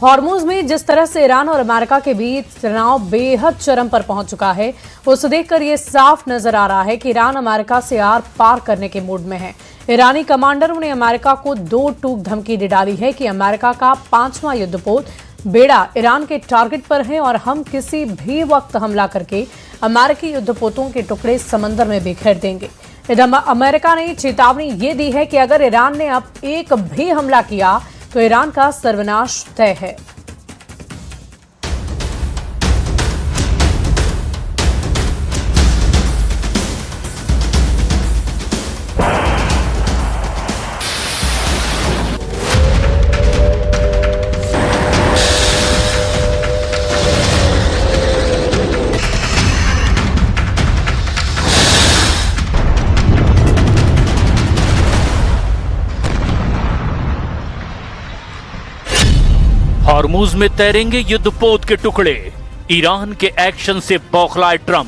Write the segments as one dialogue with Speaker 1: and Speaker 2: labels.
Speaker 1: Hormuz में जिस तरह से ईरान और अमेरिका के बीच तनाव बेहद चरम पर पहुंच चुका है, उसे देखकर यह साफ नजर आ रहा है कि ईरान अमेरिका से आर पार करने के मूड में है। ईरानी कमांडरों ने अमेरिका को दो टूक धमकी दे डाली है कि अमेरिका का 5वां युद्धपोत बेड़ा ईरान के टारगेट पर है और हम किसी भी वक्त हमला करके अमेरिकी युद्धपोतों के टुकड़े समंदर में बिखेर देंगे। अमेरिका ने चेतावनी ये दी है कि अगर ईरान ने अब एक भी हमला किया तो ईरान का सर्वनाश तय है।
Speaker 2: हॉर्मुज में तैरेंगे युद्धपोत के टुकड़े, ईरान के एक्शन से बौखलाए ट्रंप।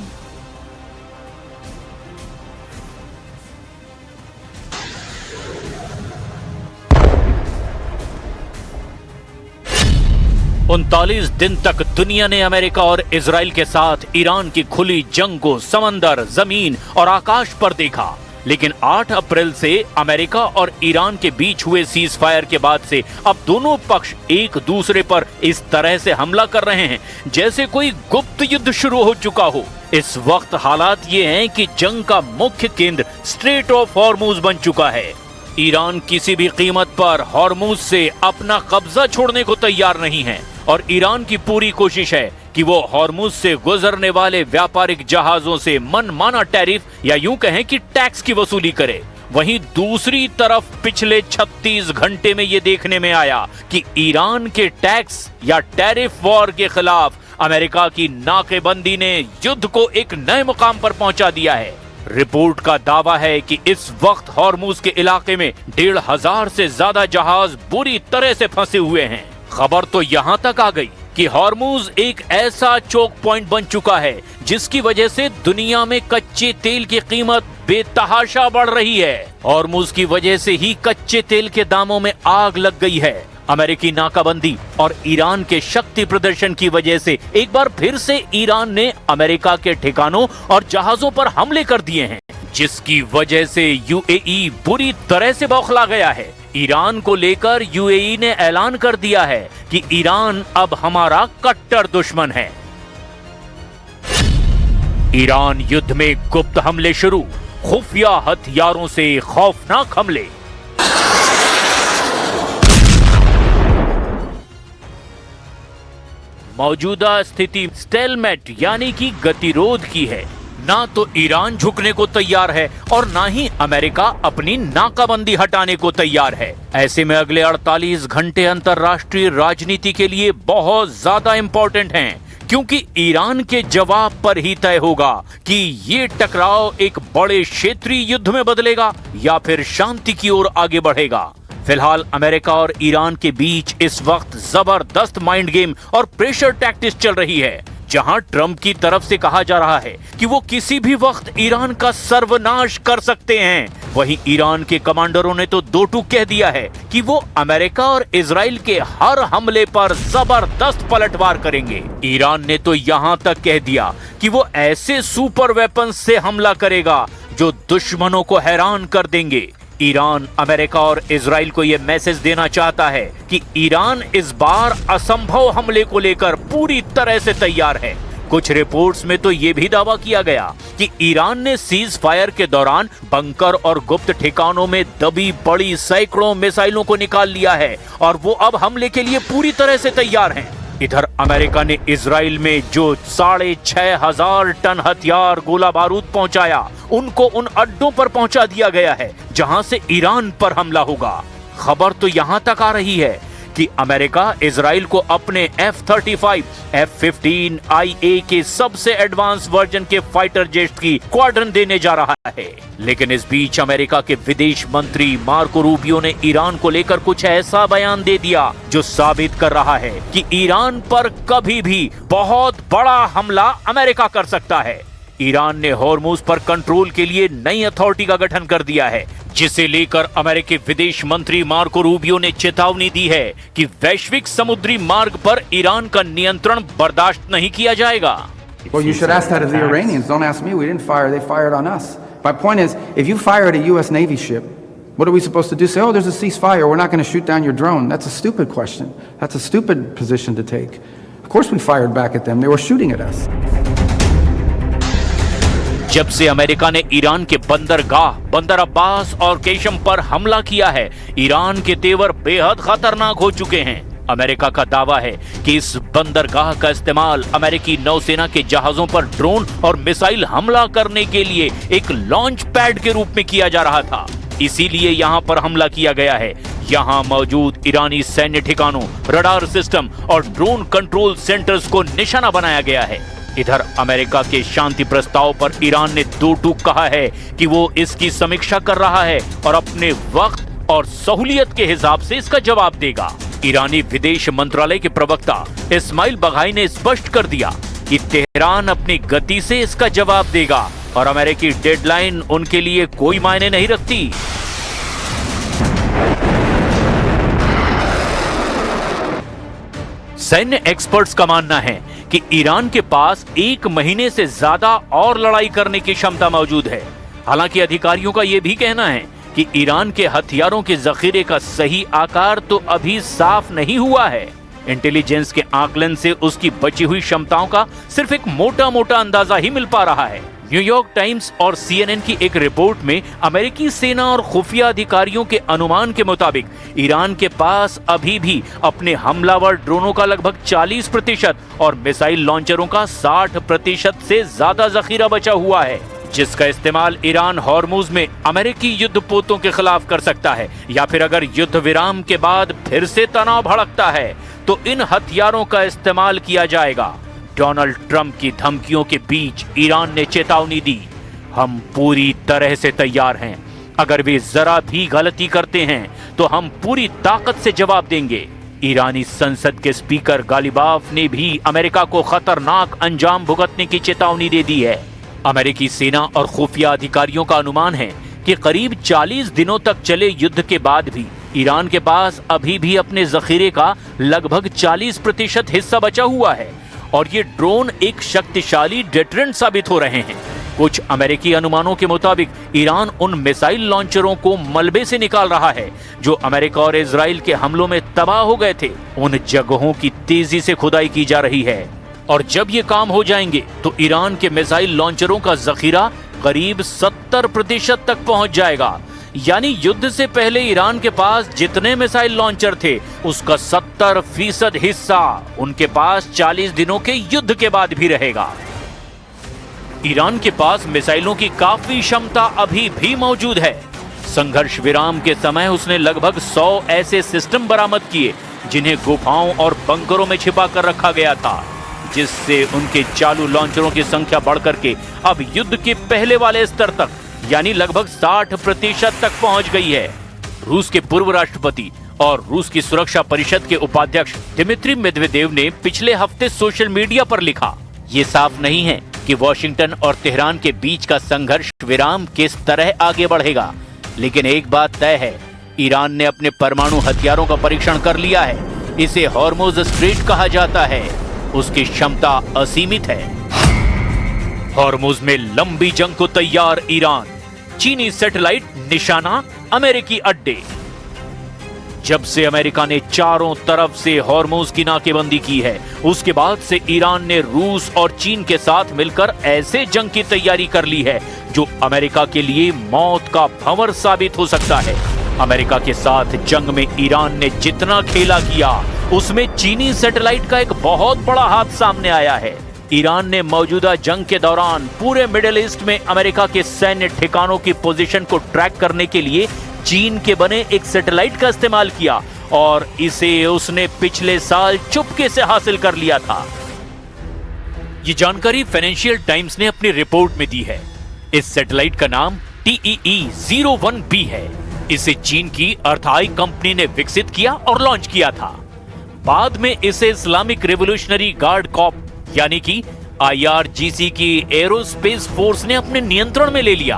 Speaker 2: उनतालीस दिन तक दुनिया ने अमेरिका और इजराइल के साथ ईरान की खुली जंग को समंदर, जमीन और आकाश पर देखा, लेकिन 8 अप्रैल से अमेरिका और ईरान के बीच हुए सीज फायर के बाद से अब दोनों पक्ष एक दूसरे पर इस तरह से हमला कर रहे हैं जैसे कोई गुप्त युद्ध शुरू हो चुका हो। इस वक्त हालात ये हैं कि जंग का मुख्य केंद्र स्ट्रेट ऑफ हॉर्मुज बन चुका है। ईरान किसी भी कीमत पर हॉर्मुज से अपना कब्जा छोड़ने को तैयार नहीं है और ईरान की पूरी कोशिश है कि वो हॉर्मुज से गुजरने वाले व्यापारिक जहाजों से मनमाना टैरिफ या यूं कहें कि टैक्स की वसूली करे। वहीं दूसरी तरफ पिछले 36 घंटे में ये देखने में आया कि ईरान के टैक्स या टैरिफ वॉर के खिलाफ अमेरिका की नाकेबंदी ने युद्ध को एक नए मुकाम पर पहुंचा दिया है। रिपोर्ट का दावा है कि इस वक्त हॉर्मुज के इलाके में 1500 से ज्यादा जहाज बुरी तरह से फंसे हुए हैं। खबर तो यहाँ तक आ गई कि हॉर्मुज एक ऐसा चोक पॉइंट बन चुका है जिसकी वजह से दुनिया में कच्चे तेल की कीमत बेतहाशा बढ़ रही है। हॉर्मुज की वजह से ही कच्चे तेल के दामों में आग लग गई है। अमेरिकी नाकाबंदी और ईरान के शक्ति प्रदर्शन की वजह से एक बार फिर से ईरान ने अमेरिका के ठिकानों और जहाजों पर हमले कर दिए हैं, जिसकी वजह से यूएई बुरी तरह से बौखला गया है। ईरान को लेकर यूएई ने ऐलान कर दिया है कि ईरान अब हमारा कट्टर दुश्मन है। ईरान युद्ध में गुप्त हमले शुरू, खुफिया हथियारों से खौफनाक हमले। मौजूदा स्थिति स्टेलमेट यानी कि गतिरोध की है। ना तो ईरान झुकने को तैयार है और ना ही अमेरिका अपनी नाकाबंदी हटाने को तैयार है। ऐसे में अगले 48 घंटे अंतर्राष्ट्रीय राजनीति के लिए बहुत ज्यादा इंपॉर्टेंट हैं, क्योंकि ईरान के जवाब पर ही तय होगा कि ये टकराव एक बड़े क्षेत्रीय युद्ध में बदलेगा या फिर शांति की ओर आगे बढ़ेगा। फिलहाल अमेरिका और ईरान के बीच इस वक्त जबरदस्त माइंड गेम और प्रेशर टैक्टिक्स चल रही है, जहां ट्रंप की तरफ से कहा जा रहा है कि वो किसी भी वक्त ईरान का सर्वनाश कर सकते हैं। वहीं ईरान के कमांडरों ने तो दो टूक कह दिया है कि वो अमेरिका और इजराइल के हर हमले पर जबरदस्त पलटवार करेंगे। ईरान ने तो यहां तक कह दिया कि वो ऐसे सुपर वेपन्स से हमला करेगा जो दुश्मनों को हैरान कर देंगे। ईरान अमेरिका और इजराइल को यह मैसेज देना चाहता है कि ईरान इस बार असंभव हमले को लेकर पूरी तरह से तैयार है। कुछ रिपोर्ट्स में तो यह भी दावा किया गया कि ईरान ने सीज फायर के दौरान बंकर और गुप्त ठिकानों में दबी पड़ी सैकड़ों मिसाइलों को निकाल लिया है और वो अब हमले के लिए पूरी तरह से तैयार हैं। इधर अमेरिका ने इजराइल में जो 6500 टन हथियार गोला बारूद पहुंचाया, उनको उन अड्डों पर पहुंचा दिया गया है जहां से ईरान पर हमला होगा। खबर तो यहां तक आ रही है कि अमेरिका इजराइल को अपने F-35, F-15 IA के सबसे एडवांस वर्जन के फाइटर जेट की स्क्वाड्रन देने जा रहा है। लेकिन इस बीच अमेरिका के विदेश मंत्री मार्को रूबियो ने ईरान को लेकर कुछ ऐसा बयान दे दिया जो साबित कर रहा है कि ईरान पर कभी भी बहुत बड़ा हमला अमेरिका कर सकता है। ईरान ने हॉर्मुज पर कंट्रोल के लिए नई अथॉरिटी का गठन कर दिया है, जिसे लेकर अमेरिकी विदेश मंत्री मार्को रूबियो ने चेतावनी दी है कि वैश्विक समुद्री मार्ग पर ईरान का नियंत्रण बर्दाश्त नहीं किया जाएगा।
Speaker 3: Well, you should ask that of the Iranians. Don't ask me. We didn't fire. They fired on us. My point is, if you fire at a U.S. Navy ship, what are we supposed to do? Say, oh, there's a ceasefire. We're not going to shoot down your drone. That's a stupid question. That's a stupid position to take. Of course we fired back at them. They were shooting at us.
Speaker 2: जब से America ने Iran के बंदरगाह बंदर अब्बास और Qeshm पर हमला किया है, ईरान के तेवर बेहद खतरनाक हो चुके हैं। अमेरिका का दावा है कि इस बंदरगाह का इस्तेमाल अमेरिकी नौसेना के जहाजों पर ड्रोन और मिसाइल हमला करने के लिए एक लॉन्च पैड के रूप में किया जा रहा था। इसीलिए यहां पर हमला किया गया है। यहां मौजूद ईरानी सैन्य ठिकानों, रडार सिस्टम और ड्रोन कंट्रोल सेंटर्स को निशाना बनाया गया है। इधर अमेरिका के शांति प्रस्ताव पर ईरान ने दो टूक कहा है कि वो इसकी समीक्षा कर रहा है और अपने वक्त और सहूलियत के हिसाब से इसका जवाब देगा। ईरानी विदेश मंत्रालय के प्रवक्ता इस्माइल बघाई ने स्पष्ट कर दिया कि तेहरान अपनी गति से इसका जवाब देगा और अमेरिकी डेडलाइन उनके लिए कोई मायने नहीं रखती। सैन्य एक्सपर्ट्स का मानना है कि ईरान के पास 1 महीने से ज्यादा और लड़ाई करने की क्षमता मौजूद है। हालांकि अधिकारियों का यह भी कहना है कि ईरान के हथियारों के जखीरे का सही आकार तो अभी साफ नहीं हुआ है। इंटेलिजेंस के आकलन से उसकी बची हुई क्षमताओं का सिर्फ एक मोटा मोटा अंदाजा ही मिल पा रहा है। न्यूयॉर्क टाइम्स और CNN की एक रिपोर्ट में अमेरिकी सेना और खुफिया अधिकारियों के अनुमान के मुताबिक ईरान के पास अभी भी अपने हमलावर ड्रोनों का लगभग 40% और मिसाइल लॉन्चरों का 60% से ज्यादा जखीरा बचा हुआ है, जिसका इस्तेमाल ईरान हॉर्मुज में अमेरिकी युद्धपोतों के खिलाफ कर सकता है, या फिर अगर युद्ध विराम के बाद फिर से तनाव भड़कता है तो इन हथियारों का इस्तेमाल किया जाएगा। डोनाल्ड ट्रंप की धमकियों के बीच ईरान ने चेतावनी दी, हम पूरी तरह से तैयार हैं। अगर वे जरा भी गलती करते हैं तो हम पूरी ताकत से जवाब देंगे। ईरानी संसद के स्पीकर गालिबाफ ने भी अमेरिका को खतरनाक अंजाम भुगतने की चेतावनी दे दी है। अमेरिकी सेना और खुफिया अधिकारियों का अनुमान है कि करीब 40 दिनों तक चले युद्ध के बाद भी ईरान के पास अभी भी अपने जखीरे का लगभग 40% हिस्सा बचा हुआ है और ये ड्रोन एक शक्तिशाली डेटरेंट साबित हो रहे हैं। कुछ अमेरिकी अनुमानों के मुताबिक ईरान उन मिसाइल लॉन्चरों को मलबे से निकाल रहा है जो अमेरिका और इजराइल के हमलों में तबाह हो गए थे। उन जगहों की तेजी से खुदाई की जा रही है और जब ये काम हो जाएंगे तो ईरान के मिसाइल लॉन्चरों का जखीरा करीब 70% तक पहुंच जाएगा। यानी युद्ध से पहले ईरान के पास जितने मिसाइल लॉन्चर थे उसका 70% हिस्सा उनके पास 40 दिनों के युद्ध के बाद भी रहेगा। ईरान के पास मिसाइलों की काफी क्षमता अभी भी मौजूद है। संघर्ष विराम के समय उसने लगभग 100 ऐसे सिस्टम बरामद किए जिन्हें गुफाओं और बंकरों में छिपा कर रखा गया था, जिससे उनके चालू लॉन्चरों की संख्या बढ़कर के अब युद्ध के पहले वाले स्तर तक यानी लगभग 60% तक पहुंच गई है। रूस के पूर्व राष्ट्रपति और रूस की सुरक्षा परिषद के उपाध्यक्ष दिमित्री मेदवेदेव ने पिछले हफ्ते सोशल मीडिया पर लिखा, ये साफ नहीं है कि वॉशिंगटन और तेहरान के बीच का संघर्ष विराम किस तरह आगे बढ़ेगा, लेकिन एक बात तय है, ईरान ने अपने परमाणु हथियारों का परीक्षण कर लिया है। इसे हॉर्मुज स्ट्रेट कहा जाता है। उसकी क्षमता असीमित है। हॉर्मुज में लंबी जंग को तैयार ईरान, चीनी सैटेलाइट निशाना, अमेरिकी अड्डे। जब से अमेरिका ने चारों तरफ से हॉर्मुज की नाकेबंदी की है, उसके बाद से ईरान ने रूस और चीन के साथ मिलकर ऐसे जंग की तैयारी कर ली है जो अमेरिका के लिए मौत का भंवर साबित हो सकता है। अमेरिका के साथ जंग में ईरान ने जितना खेला किया, उसमें चीनी सैटेलाइट का एक बहुत बड़ा हाथ सामने आया है। ईरान ने मौजूदा जंग के दौरान पूरे मिडिल ईस्ट में अमेरिका के सैन्य ठिकानों की पोजीशन को ट्रैक करने के लिए चीन के बने एक सैटेलाइट का इस्तेमाल किया और इसे उसने पिछले साल चुपके से हासिल कर लिया था। ये जानकारी फाइनेंशियल टाइम्स ने अपनी रिपोर्ट में दी है। इस सैटेलाइट का नाम TEE-01B है। इसे चीन की अर्थाई कंपनी ने विकसित किया और लॉन्च किया था। बाद में इसे इस्लामिक रिवोल्यूशनरी गार्ड कॉर्प यानी कि IRGC की एरोस्पेस फोर्स ने अपने नियंत्रण में ले लिया।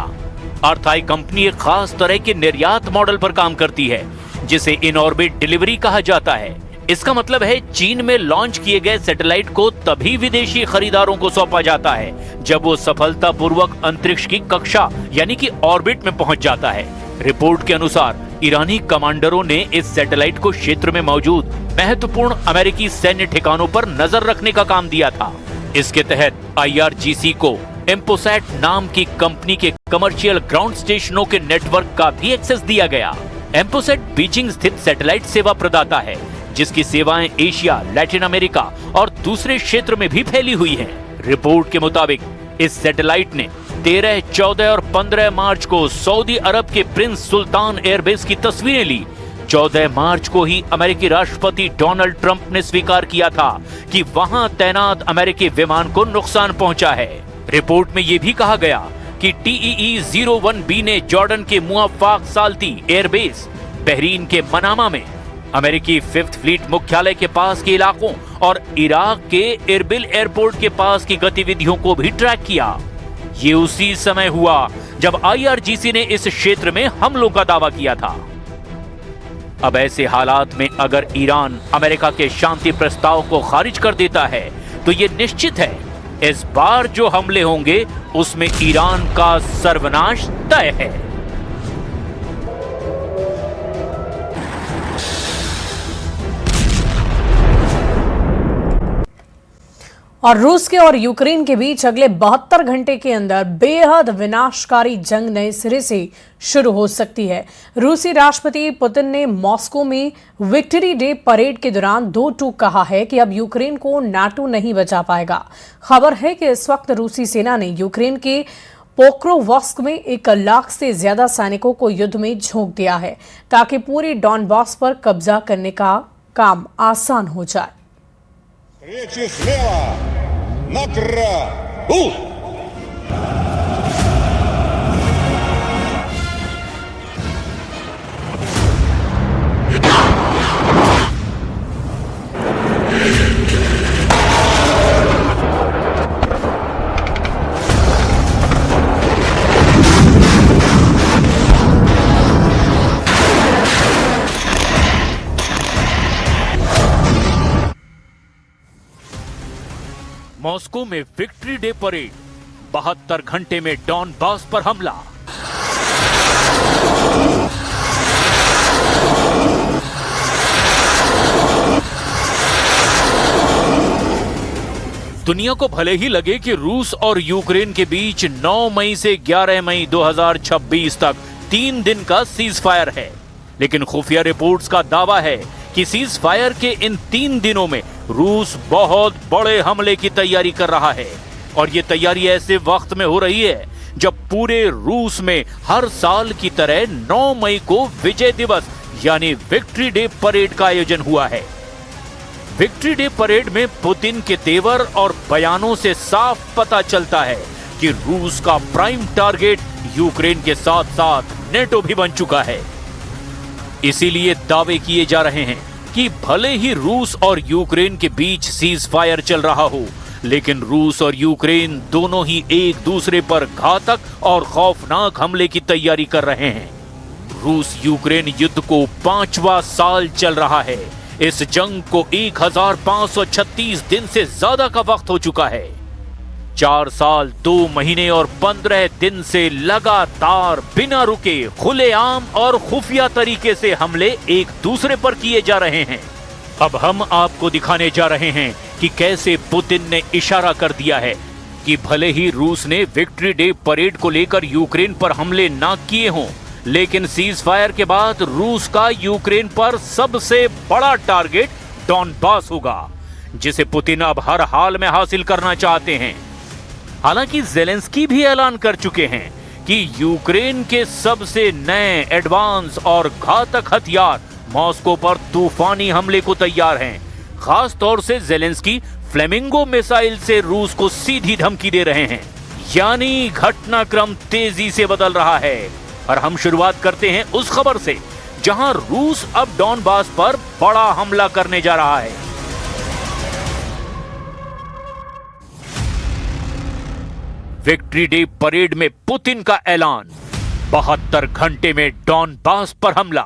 Speaker 2: अर्थाई कंपनी एक खास तरह के निर्यात मॉडल पर काम करती है जिसे इन ऑर्बिट डिलीवरी कहा जाता है। इसका मतलब है चीन में लॉन्च किए गए सैटेलाइट को तभी विदेशी खरीदारों को सौंपा जाता है जब वो सफलतापूर्वक अंतरिक्ष की कक्षा यानी कि ऑर्बिट में पहुंच जाता है। रिपोर्ट के अनुसार ईरानी कमांडरों ने इस सैटेलाइट को क्षेत्र में मौजूद महत्वपूर्ण अमेरिकी सैन्य ठिकानों पर नजर रखने का काम दिया था। इसके तहत IRGC को एम्पोसैट नाम की कंपनी के कमर्शियल ग्राउंड स्टेशनों के नेटवर्क का भी एक्सेस दिया गया। एम्पोसैट बीजिंग स्थित सैटेलाइट सेवा प्रदाता है जिसकी सेवाएं एशिया, लैटिन अमेरिका और दूसरे क्षेत्र में भी फैली हुई हैं। रिपोर्ट के मुताबिक इस सैटेलाइट ने 13, 14 और 15 मार्च को सऊदी अरब के प्रिंस सुल्तान एयरबेस की तस्वीरें ली। 14 मार्च को ही अमेरिकी राष्ट्रपति डोनाल्ड ट्रंप ने स्वीकार किया था कि वहां तैनात अमेरिकी विमान को नुकसान पहुंचा है। रिपोर्ट में यह भी कहा गया कि TEE-01B ने जॉर्डन के मुअफ्फाक साल्ती एयरबेस, बहरीन के मनामा में अमेरिकी 5th फ्लीट मुख्यालय के पास के इलाकों और इराक के इरबिल एयरपोर्ट के पास की गतिविधियों को भी ट्रैक किया। ये उसी समय हुआ जब IRGC ने इस क्षेत्र में हमलों का दावा किया था। अब ऐसे हालात में अगर ईरान अमेरिका के शांति प्रस्ताव को खारिज कर देता है तो ये निश्चित है इस बार जो हमले होंगे उसमें ईरान का सर्वनाश तय है।
Speaker 1: और रूस के और यूक्रेन के बीच अगले 72 घंटे के अंदर बेहद विनाशकारी जंग नए सिरे से शुरू हो सकती है। रूसी राष्ट्रपति पुतिन ने मॉस्को में विक्ट्री डे परेड के दौरान दो टूक कहा है कि अब यूक्रेन को नाटो नहीं बचा पाएगा। खबर है कि इस वक्त रूसी सेना ने यूक्रेन के पोक्रोवस्क में 1 लाख से ज्यादा सैनिकों को युद्ध में झोंक दिया है ताकि पूरी डॉनबास पर कब्जा करने का काम आसान हो जाए।
Speaker 4: Речи смело! Накра!
Speaker 2: मॉस्को में विक्ट्री डे परेड, 72 घंटे में डॉनबास पर हमला। दुनिया को भले ही लगे कि रूस और यूक्रेन के बीच 9 मई से 11 मई 2026 तक 3 दिन का सीज फायर है, लेकिन खुफिया रिपोर्ट्स का दावा है कि सीज फायर के इन 3 दिनों में रूस बहुत बड़े हमले की तैयारी कर रहा है। और ये तैयारी ऐसे वक्त में हो रही है जब पूरे रूस में हर साल की तरह 9 मई को विजय दिवस यानी विक्ट्री डे परेड का आयोजन हुआ है। विक्ट्री डे परेड में पुतिन के तेवर और बयानों से साफ पता चलता है कि रूस का प्राइम टारगेट यूक्रेन के साथ साथ नेटो भी बन चुका है। इसीलिए दावे किए जा रहे हैं कि भले ही रूस और यूक्रेन के बीच सीज फायर चल रहा हो, लेकिन रूस और यूक्रेन दोनों ही एक दूसरे पर घातक और खौफनाक हमले की तैयारी कर रहे हैं। रूस यूक्रेन युद्ध को 5वां साल चल रहा है। इस जंग को 1536 दिन से ज्यादा का वक्त हो चुका है। 4 साल 2 महीने और 15 दिन से लगातार बिना रुके खुलेआम और खुफिया तरीके से हमले एक दूसरे पर किए जा रहे हैं। अब हम आपको दिखाने जा रहे हैं कि कैसे पुतिन ने इशारा कर दिया है कि भले ही रूस ने विक्ट्री डे परेड को लेकर यूक्रेन पर हमले ना किए हों, लेकिन सीज फायर के बाद रूस का यूक्रेन पर सबसे बड़ा टारगेट डॉनबास होगा, जिसे पुतिन अब हर हाल में हासिल करना चाहते हैं। हालांकि ज़ेलेंस्की भी ऐलान कर चुके हैं कि यूक्रेन के सबसे नए एडवांस और घातक हथियार मॉस्को पर तूफानी हमले को तैयार हैं। खास तौर से ज़ेलेंस्की फ्लेमिंगो मिसाइल से रूस को सीधी धमकी दे रहे हैं, यानी घटनाक्रम तेजी से बदल रहा है। और हम शुरुआत करते हैं उस खबर से जहां रूस अब डॉनबास पर बड़ा हमला करने जा रहा है। विक्ट्री डे परेड में पुतिन का ऐलान, 72 घंटे में डॉनबास पर हमला।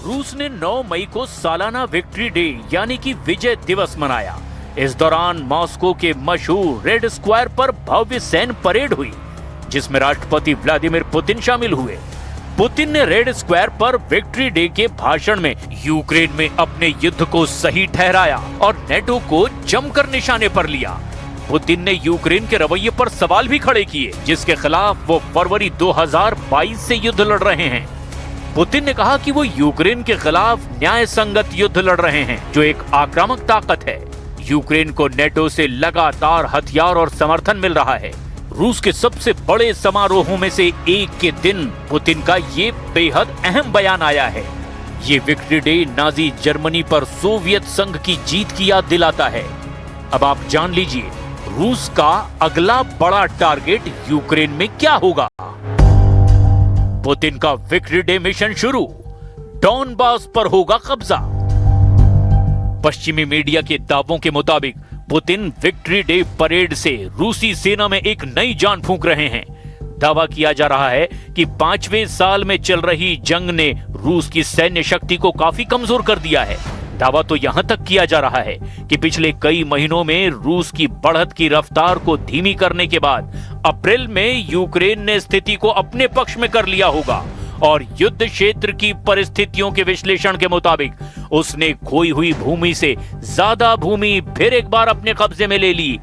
Speaker 2: रूस ने 9 मई को सालाना विक्ट्री डे यानी कि विजय दिवस मनाया। इस दौरान मॉस्को के मशहूर रेड स्क्वायर पर भव्य सैन्य परेड हुई, जिसमें राष्ट्रपति व्लादिमीर पुतिन शामिल हुए। पुतिन ने रेड स्क्वायर पर विक्ट्री डे के भाषण में यूक्रेन में अपने युद्ध को सही ठहराया और नेटो को जमकर निशाने पर लिया। पुतिन ने यूक्रेन के रवैये पर सवाल भी खड़े किए, जिसके खिलाफ वो फरवरी 2022 से युद्ध लड़ रहे हैं। पुतिन ने कहा कि वो यूक्रेन के खिलाफ न्याय संगत युद्ध लड़ रहे हैं, जो एक आक्रामक ताकत है। यूक्रेन को नेटो से लगातार हथियार और समर्थन मिल रहा है। रूस के सबसे बड़े समारोहों में से एक के दिन पुतिन का ये बेहद अहम बयान आया है। ये विक्ट्री डे नाजी जर्मनी पर सोवियत संघ की जीत की याद दिलाता है। अब आप जान लीजिए, रूस का अगला बड़ा टारगेट यूक्रेन में क्या होगा। पुतिन का विक्ट्री डे मिशन शुरू, डॉनबास पर होगा कब्जा। पश्चिमी मीडिया के दावों के मुताबिक पुतिन विक्ट्री डे परेड से रूसी सेना में एक नई जान फूंक रहे हैं। दावा किया जा रहा है कि 5वें साल में चल रही जंग ने रूस की सैन्य शक्ति को काफी कमजोर कर दिया है। दावा तो यहां तक किया जा रहा है कि पिछले कई महीनों में रूस की बढ़त की रफ्तार को धीमी करने के बाद अप्रैल में यूक्रेन ने स्थिति को अपने पक्ष में कर लिया होगा और युद्ध क्षेत्र की परिस्थितियों के विश्लेषण के मुताबिक उसने खोई हुई भूमि से ज्यादा भूमि फिर एक बार अपने कब्जे में ले ली।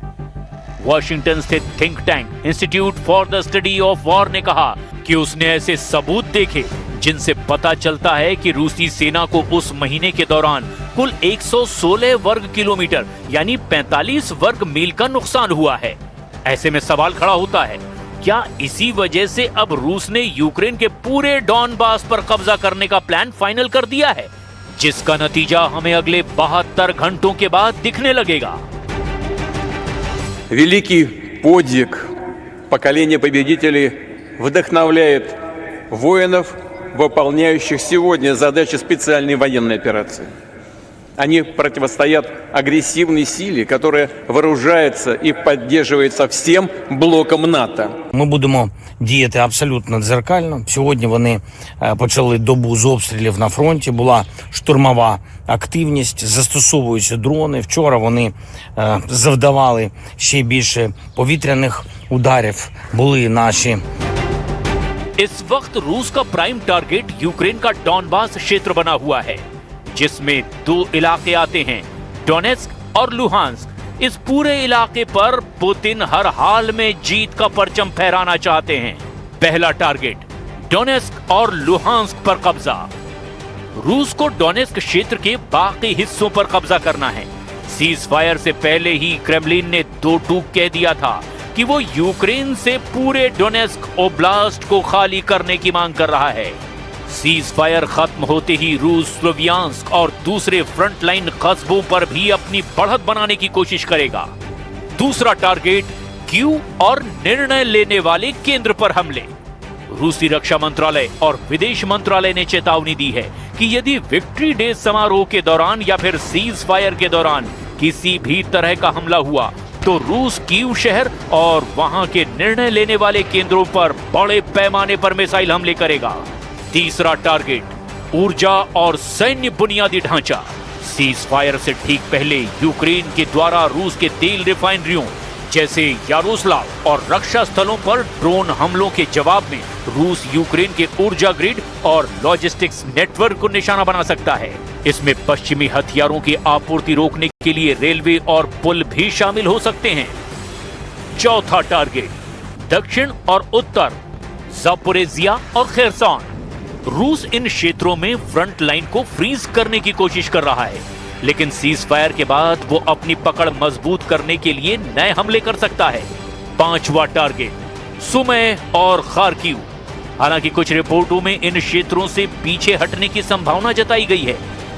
Speaker 2: वॉशिंगटन स्थित think tank institute for the study of war ने कहा कि उसने ऐसे सबूत देखे जिनसे पता चलता है कि रूसी सेना को उस महीने के दौरान कुल 116 वर्ग किलोमीटर यानी 45 वर्ग मील का नुकसान हुआ है। ऐसे में सवाल खड़ा होता है, क्या इसी वजह से अब रूस ने यूक्रेन के पूरे डॉनबास पर कब्जा करने का प्लान फाइनल कर दिया है, जिसका नतीजा हमें अगले 72 घंटों के बाद दिखने लगेगा।
Speaker 5: Великий подвиг поколения победителей вдохновляет воинов, выполняющих сегодня задачи специальной военной операции. Они противостоят агрессивной силе, которая вооружается и поддерживается всем блоком НАТО.
Speaker 6: Ми будемо діяти абсолютно дзеркально. Сьогодні вони почали добу з обстрілів на фронті. Була штурмова активність, застосовуються дрони. Вчора вони завдавали ще більше повітряних ударів. Були наші.
Speaker 2: इस वक्त रूस का प्राइम टारगेट यूक्रेन का डॉनबास क्षेत्र बना हुआ है, जिसमें 2 इलाके आते हैं, डोनेस्क और लुहांस्क। इस पूरे इलाके पर पुतिन हर हाल में जीत का परचम फहराना चाहते हैं। पहला टारगेट डोनेस्क और लुहांस्क पर कब्जा। रूस को डोनेस्क क्षेत्र के बाकी हिस्सों पर कब्जा करना है। सीज फायर से पहले ही क्रेमलिन ने 2 टूक कह दिया था कि वो यूक्रेन से पूरे डोनेस्क ओब्लास्ट को खाली करने की मांग कर रहा है। सीज फायर खत्म होते ही रूस स्लोवियांस्क और दूसरे फ्रंटलाइन कस्बों पर भी अपनी बढ़त बनाने की कोशिश करेगा। दूसरा टारगेट कीव और निर्णय लेने वाले केंद्र पर हमले। रूसी रक्षा मंत्रालय और विदेश मंत्रालय ने चेतावनी दी है कि यदि विक्ट्री डे समारोह के दौरान या फिर सीज फायर के दौरान किसी भी तरह का हमला हुआ तो रूस कीव शहर और वहां के निर्णय लेने वाले केंद्रों पर बड़े पैमाने पर मिसाइल हमले करेगा। तीसरा टारगेट ऊर्जा और सैन्य बुनियादी ढांचा। सीज फायर से ठीक पहले यूक्रेन के द्वारा रूस के तेल रिफाइनरियों जैसे यारोस्लाव और रक्षा स्थलों पर ड्रोन हमलों के जवाब में रूस यूक्रेन के ऊर्जा ग्रिड और लॉजिस्टिक्स नेटवर्क को निशाना बना सकता है। इसमें पश्चिमी हथियारों की आपूर्ति रोकने के लिए रेलवे और पुल भी शामिल हो सकते हैं। चौथा टारगेट दक्षिण और उत्तर ज़ापोरिज़िया और खेरसॉन। रूस इन क्षेत्रों में फ्रंट लाइन को फ्रीज करने की कोशिश कर रहा है, लेकिन सीज फायर के बाद वो अपनी पकड़ मजबूत करने के लिए नए हमले कर सकता है। पांचवा टारगेट सुमे और खार्किव। हालांकि कुछ रिपोर्टों में इन क्षेत्रों से पीछे हटने की संभावना जताई गई है,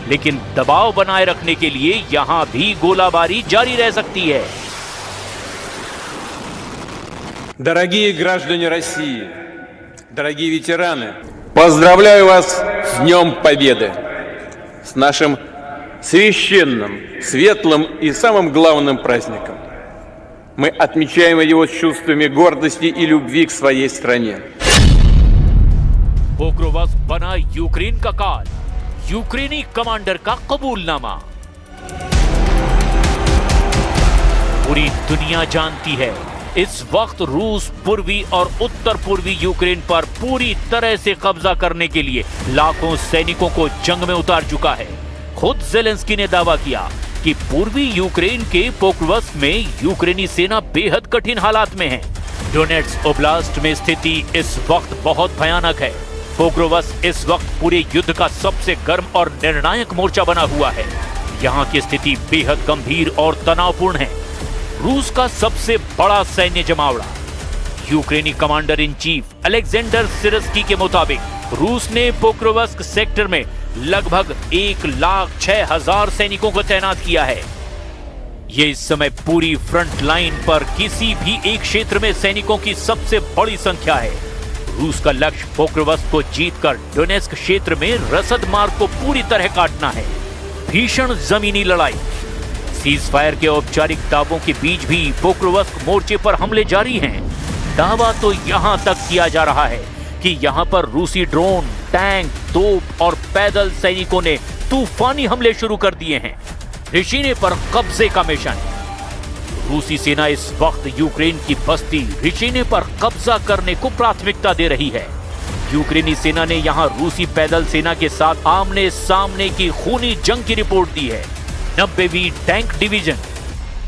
Speaker 2: लेकिन दबाव बनाए रखने के लिए यहां भी गोलाबारी जारी रह सकती है।
Speaker 5: Дорогие граждане России, Дорогие ветераны, поздравляю вас с Днем Победы, с нашим священным, светлым и самым главным праздником. Мы отмечаем его с чувствами гордости и любви к своей стране.
Speaker 2: पोक्रोवस्क बना यूक्रेन का काल, यूक्रेनी कमांडर का कबूलनामा। पूरी दुनिया जानती है इस वक्त रूस पूर्वी और उत्तर पूर्वी यूक्रेन पर पूरी तरह से कब्जा करने के लिए लाखों सैनिकों को जंग में उतार चुका है। खुद ज़ेलेंस्की ने दावा किया कि पूर्वी यूक्रेन के पोक्रोवस्क में यूक्रेनी सेना बेहद कठिन हालात में है। डोनेट्स्क ओब्लास्ट में स्थिति इस वक्त बहुत भयानक है। पोक्रोवस्क इस वक्त पूरे युद्ध का सबसे गर्म और निर्णायक मोर्चा बना हुआ है। यहाँ की स्थिति बेहद गंभीर और तनावपूर्ण है। रूस का सबसे बड़ा सैन्य जमावड़ा, यूक्रेनी कमांडर इन चीफ अलेक्जेंडर सिरस्की के मुताबिक रूस ने पोक्रोवस्क सेक्टर में लगभग 1,06,000 सैनिकों को तैनात किया है। ये इस समय पूरी फ्रंट लाइन पर किसी भी एक क्षेत्र में सैनिकों की सबसे बड़ी संख्या है। रूस का लक्ष्य पोक्रोवस्क को जीतकर डोनेस्क क्षेत्र में रसद मार्ग को पूरी तरह काटना है। भीषण जमीनी लड़ाई, सीज फायर के औपचारिक दावों के बीच भी पोक्रोवस्क मोर्चे पर हमले जारी हैं। दावा तो यहां तक किया जा रहा है कि यहां पर रूसी ड्रोन, टैंक, तोप और पैदल सैनिकों ने तूफानी हमले शुरू कर दिए हैं। रिशिने पर कब्जे का मिशन। रूसी सेना इस वक्त यूक्रेन की बस्ती रिशिने पर कब्जा करने को प्राथमिकता दे रही है। यूक्रेनी सेना ने यहां रूसी पैदल सेना के साथ आमने सामने की खूनी जंग की रिपोर्ट दी है। 90वीं टैंक डिवीजन।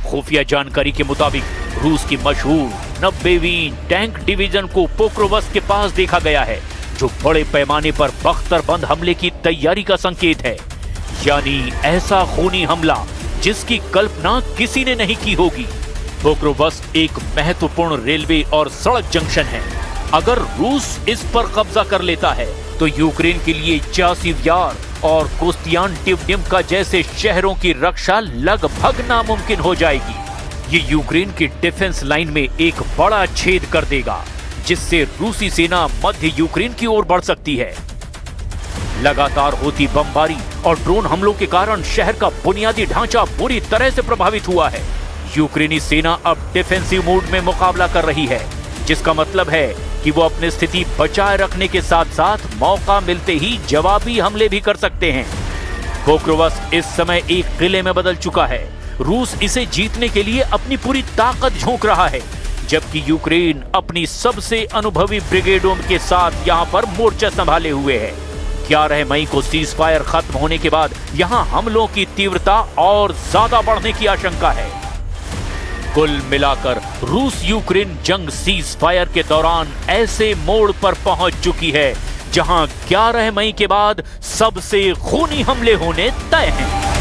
Speaker 2: खुफिया जानकारी के मुताबिक रूस की मशहूर 90वीं टैंक डिवीजन को पोक्रोवस्क के पास देखा गया है, जो बड़े पैमाने पर बख्तरबंद हमले की तैयारी का संकेत है। यानी ऐसा खूनी हमला जिसकी कल्पना किसी ने नहीं की होगी। पोक्रोवस्क एक महत्वपूर्ण रेलवे और सड़क जंक्शन है। अगर रूस इस पर कब्जा कर लेता है तो यूक्रेन के लिए चासिव यार और कोस्तियांटिवका जैसे शहरों की रक्षा लगभग नामुमकिन हो जाएगी। ये यूक्रेन की डिफेंस लाइन में एक बड़ा छेद कर देगा, जिससे रूसी सेना मध्य यूक्रेन की ओर बढ़ सकती है। लगातार होती बमबारी और ड्रोन हमलों के कारण शहर का बुनियादी ढांचा बुरी तरह से प्रभावित हुआ है। यूक्रेनी सेना अब डिफेंसिव मोड में मुकाबला कर रही है, जिसका मतलब है कि वो अपनी स्थिति बचाए रखने के साथ साथ मौका मिलते ही जवाबी हमले भी कर सकते हैं। पोक्रोवस्क इस समय एक किले में बदल चुका है। रूस इसे जीतने के लिए अपनी पूरी ताकत झोंक रहा है, जबकि यूक्रेन अपनी सबसे अनुभवी ब्रिगेडों के साथ यहाँ पर मोर्चा संभाले हुए है। 11 मई को सीज फायर खत्म होने के बाद यहां हमलों की तीव्रता और ज्यादा बढ़ने की आशंका है। कुल मिलाकर रूस यूक्रेन जंग सीज फायर के दौरान ऐसे मोड़ पर पहुंच चुकी है जहां 11 मई के बाद सबसे खूनी हमले होने तय हैं।